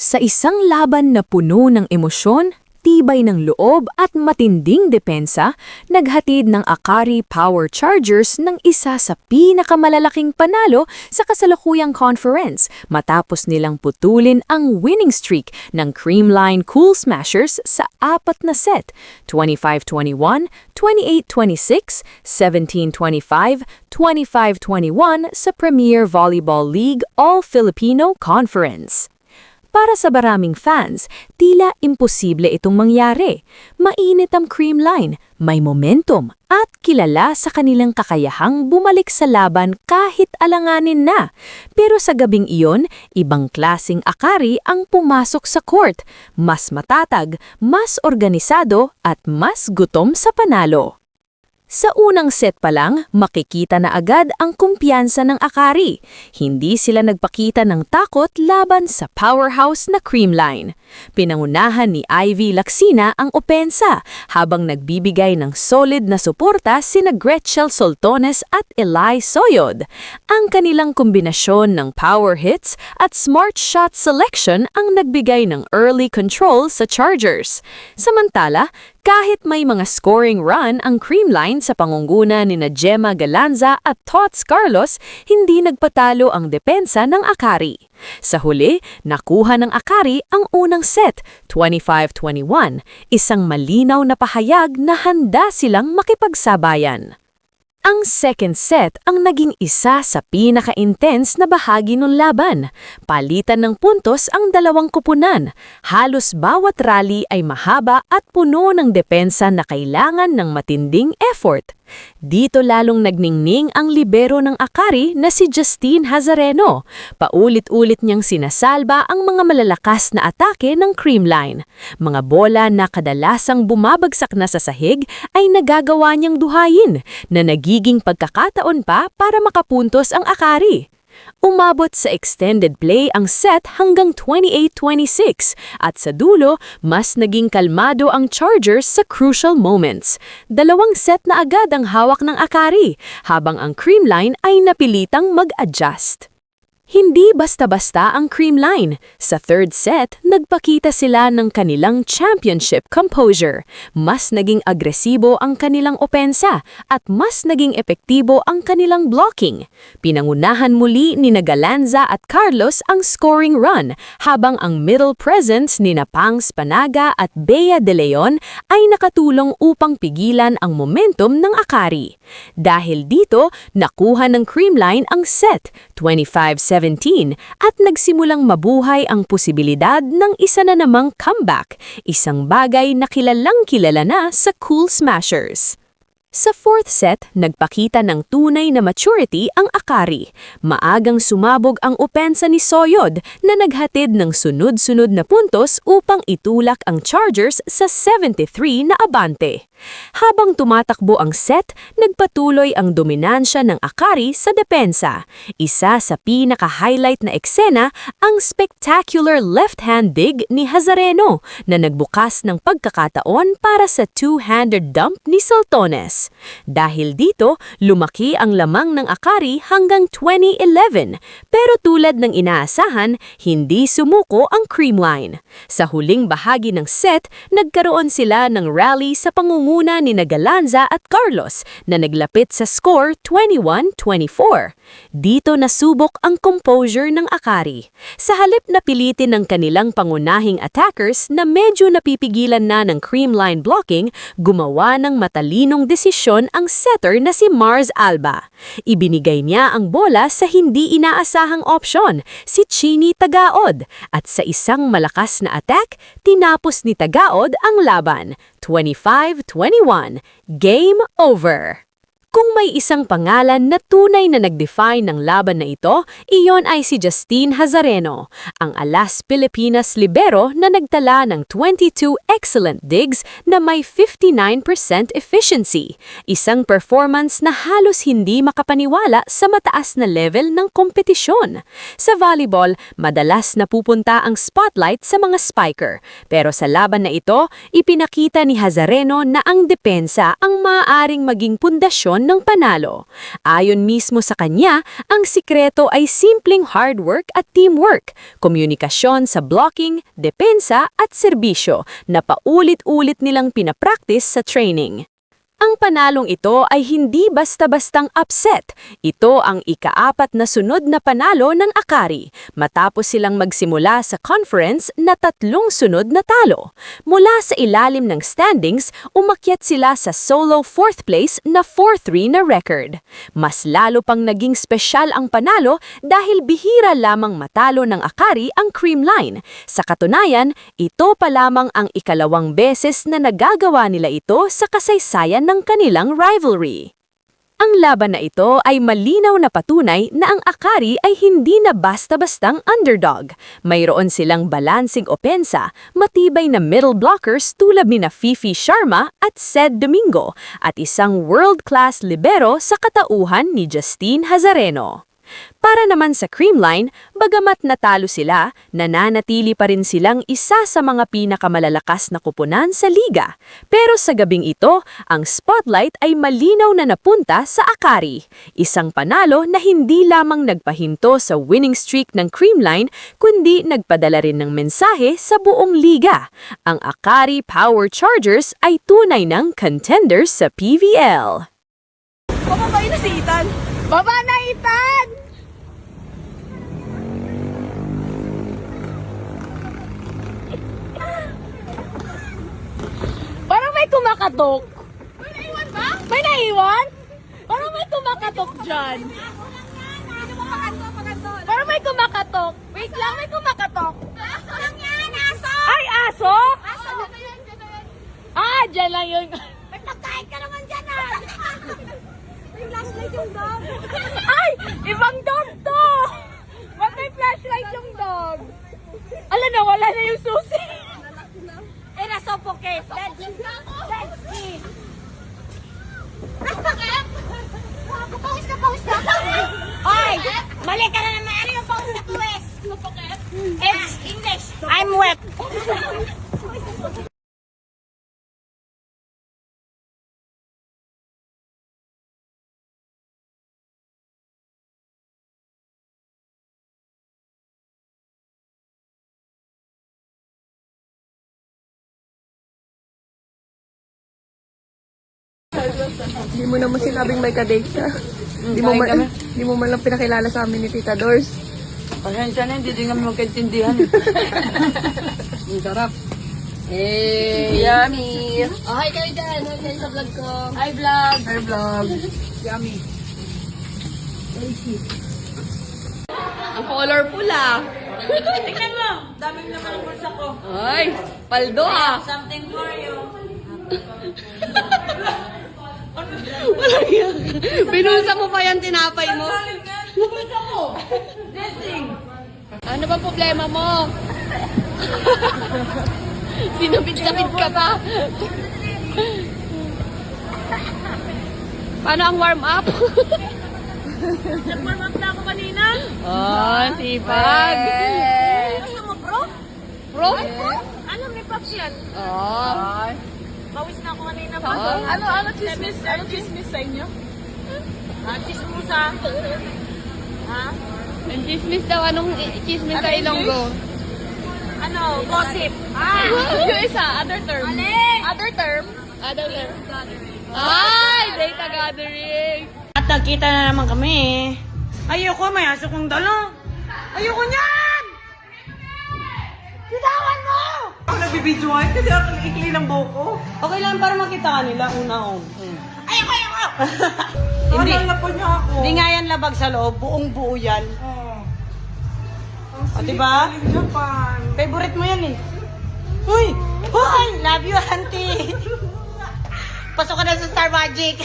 Sa isang laban na puno ng emosyon, tibay ng loob at matinding depensa, naghatid ng Akari Power Chargers ng isa sa pinakamalalaking panalo sa kasalukuyang conference matapos nilang putulin ang winning streak ng Creamline Cool Smashers sa 4 na set, 25-21, 28-26, 17-25, 25-21 sa Premier Volleyball League All-Filipino Conference. Para sa maraming fans, tila imposible itong mangyari. Mainit ang Creamline, may momentum, at kilala sa kanilang kakayahang bumalik sa laban kahit alanganin na. Pero sa gabing iyon, ibang klasing Akari ang pumasok sa court. Mas matatag, mas organisado, at mas gutom sa panalo. Sa unang set pa lang, makikita na agad ang kumpiyansa ng Akari. Hindi sila nagpakita ng takot laban sa powerhouse na Creamline. Pinangunahan ni Ivy Lacsina ang opensa habang nagbibigay ng solid na suporta sina Gretchel Soltones at Eli Soyod. Ang kanilang kombinasyon ng power hits at smart shot selection ang nagbigay ng early control sa Chargers. Samantala, kahit may mga scoring run ang Creamline sa pangunguna ni Gemma Galanza at Tots Carlos, hindi nagpatalo ang depensa ng Akari. Sa huli, nakuha ng Akari ang unang set, 25-21, isang malinaw na pahayag na handa silang makipagsabayan. Ang second set ang naging isa sa pinaka-intense na bahagi ng laban. Palitan ng puntos ang dalawang kupunan. Halos bawat rally ay mahaba at puno ng depensa na kailangan ng matinding effort. Dito lalong nagningning ang libero ng Akari na si Justine Hazareno. Paulit-ulit niyang sinasalba ang mga malalakas na atake ng Creamline. Mga bola na kadalasang bumabagsak na sa sahig ay nagagawa niyang duhayin na nagiging pagkakataon pa para makapuntos ang Akari. Umabot sa extended play ang set hanggang 28-26 at sa dulo, mas naging kalmado ang Chargers sa crucial moments. 2 set na agad ang hawak ng Akari, habang ang Creamline ay napilitang mag-adjust. Hindi basta-basta ang Creamline. Sa third set, nagpakita sila ng kanilang championship composure. Mas naging agresibo ang kanilang opensa at mas naging epektibo ang kanilang blocking. Pinangunahan muli ni Galanza at Carlos ang scoring run, habang ang middle presence ni Pangs Panaga at Bea De Leon ay nakatulong upang pigilan ang momentum ng Akari. Dahil dito, nakuha ng Creamline ang set, 25-17, at nagsimulang mabuhay ang posibilidad ng isa na namang comeback, isang bagay na kilalang kilala na sa Cool Smashers. Sa fourth set, nagpakita ng tunay na maturity ang Akari. Maagang sumabog ang opensa ni Soyod na naghatid ng sunod-sunod na puntos upang itulak ang Chargers sa 73 na abante. Habang tumatakbo ang set, nagpatuloy ang dominansya ng Akari sa depensa. Isa sa pinaka-highlight na eksena ang spectacular left-hand dig ni Hazareno na nagbukas ng pagkakataon para sa two-handed dump ni Soltones. Dahil dito, lumaki ang lamang ng Akari hanggang 2011, pero tulad ng inaasahan, hindi sumuko ang Creamline. Sa huling bahagi ng set, nagkaroon sila ng rally sa pangunguna ni Galanza at Carlos na naglapit sa score 21-24. Dito nasubok ang composure ng Akari. Sa halip na pilitin ng kanilang pangunahing attackers na medyo napipigilan na ng Creamline blocking, gumawa ng matalinong desisyon ang setter na si Mars Alba. Ibinigay niya ang bola sa hindi inaasahang opsyon, si Chini Tagaod, at sa isang malakas na attack, tinapos ni Tagaod ang laban. 25-21. Game over. Kung may isang pangalan na tunay na nag-define ng laban na ito, iyon ay si Justine Hazareno, ang alas Pilipinas libero na nagtala ng 22 excellent digs na may 59% efficiency, isang performance na halos hindi makapaniwala sa mataas na level ng kompetisyon. Sa volleyball, madalas napupunta ang spotlight sa mga spiker, pero sa laban na ito, ipinakita ni Hazareno na ang depensa ang maaaring maging pundasyon emosyon ng panalo. Ayon mismo sa kanya, ang sikreto ay simpleng hard work at teamwork, komunikasyon sa blocking, depensa at serbisyo na paulit-ulit nilang pinapractice sa training. Ang panalong ito ay hindi basta-bastang upset. Ito ang ika-4 na sunod na panalo ng Akari, matapos silang magsimula sa conference na 3 sunod na talo. Mula sa ilalim ng standings, umakyat sila sa solo 4th place na 4-3 na record. Mas lalo pang naging spesyal ang panalo dahil bihira lamang matalo ng Akari ang Creamline. Sa katunayan, ito pa lamang ang ikalawang beses na nagagawa nila ito sa kasaysayan ng kanilang rivalry. Ang laban na ito ay malinaw na patunay na ang Akari ay hindi na basta-bastang underdog. Mayroon silang balansing opensa, matibay na middle blockers tulad ni na Fifi Sharma at Sed Domingo, at isang world-class libero sa katauhan ni Justine Hazareno. Para naman sa Creamline, bagamat natalo sila, nananatili pa rin silang isa sa mga pinakamalalakas na kupunan sa liga. Pero sa gabing ito, ang spotlight ay malinaw na napunta sa Akari. Isang panalo na hindi lamang nagpahinto sa winning streak ng Creamline, kundi nagpadala rin ng mensahe sa buong liga. Ang Akari Power Chargers ay tunay ng contenders sa PVL. Pababay na si Ethan. Baba na, Ethan! Parang may kumakatok. May naiwan ba? May naiwan? Parang may kumakatok dyan. Parang may kumakatok. Wait lang, may kumakatok. Aso lang yan, aso! Ay, aso? Aso. Ah, dyan lang yun. Ba't nagkain ka naman dyan, ah? May flashlight yung dog. Ay! Ibang dog to! Ba't may flashlight yung dog? Ala na, wala na yung susi. Eh, nasuffocate. Let's see. Nasakit? Pawis na. Ay! Mali ka na naman. Ano yung pawis na pawis? Suffocate? It's English. I'm wet. Hindi mo naman sinabing may kadate ka. Hindi mo man lang pinakilala sa amin ni Tita Dors. Pasensya na, hindi din kami magkaintindihan. Ang sarap. Eh, yummy. Oh, hi kayo dyan. Hi kayo sa vlog ko. Hi, vlog. Hi vlog. Yummy. Ang colorful ah. Tingnan mo. Daming naman ang bulsa ko. Ay, paldo ah. Something for you. Walang yan. Binulsa mo pa yan tinapay mo. Bulsa ko. Dressing. Ano ba problema mo? Sinapit-sapit ka pa. Paano ang warm up? Nag-warm up na ako kanina. Oh, sipag. Ano mo, bro? Bro? Ano, may pops yan? Oh. Bawis na ako kanina pa. Oh. Ano chismis sa inyo? Chismusa. Ha? Ang chismis daw. Anong chismis sa Ilonggo? Ano? Gossip. Yung isa, other term. Other term. Other term. Ay, data gathering. At nagkita na naman kami. Ayoko, may aso kong dala. Ayoko niyan! Bitawan mo! Ako nagbibidyoan kasi ako ikli ng buhok ko. Okay lang para makita ka nila una-on. Ayoko! Hindi. Po niya ako. Hindi nga yan labag sa loob. Buong buo yan. O, diba? Favorite mo yan eh. Uy! Uy! Love you, auntie! Pasok ka na sa Star Magic.